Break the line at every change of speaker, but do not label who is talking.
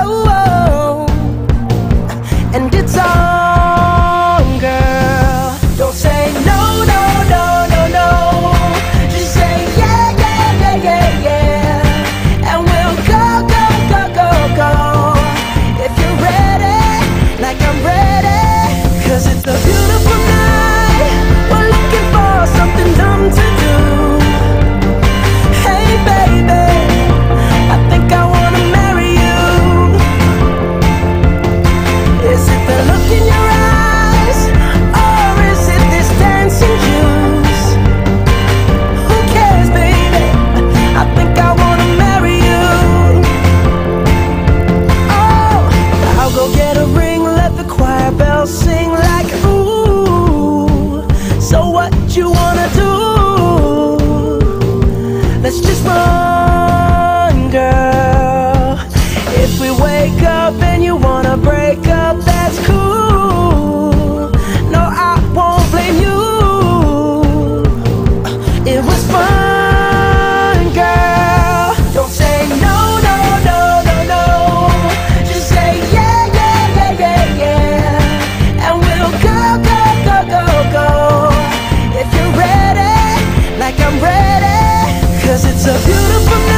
oh, and it's on, girl. Don't say no, no, no, no, no. Just say yeah, yeah, yeah, yeah, yeah. And we'll go, go, go, go, go. If you're ready, like I'm ready. 'Cause it's a beautiful night. We're looking for something dumb to do. Hey baby, I think I wanna marry you. Is it the look in your eyes, or is it this dancing juice? Who cares, baby? I think I wanna marry you. Oh, I'll go get a ring, let the choir bells sing like ooh. So what you wanna do? Let's just run, girl. If we wake up and you wanna break up, that's cool. No, I won't blame you. It was fun, girl. Don't say no, no, no, no, no. Just say yeah, yeah, yeah, yeah, yeah. And we'll go, go, go, go, go. If you're ready, like I'm ready. 'Cause it's a beautiful night.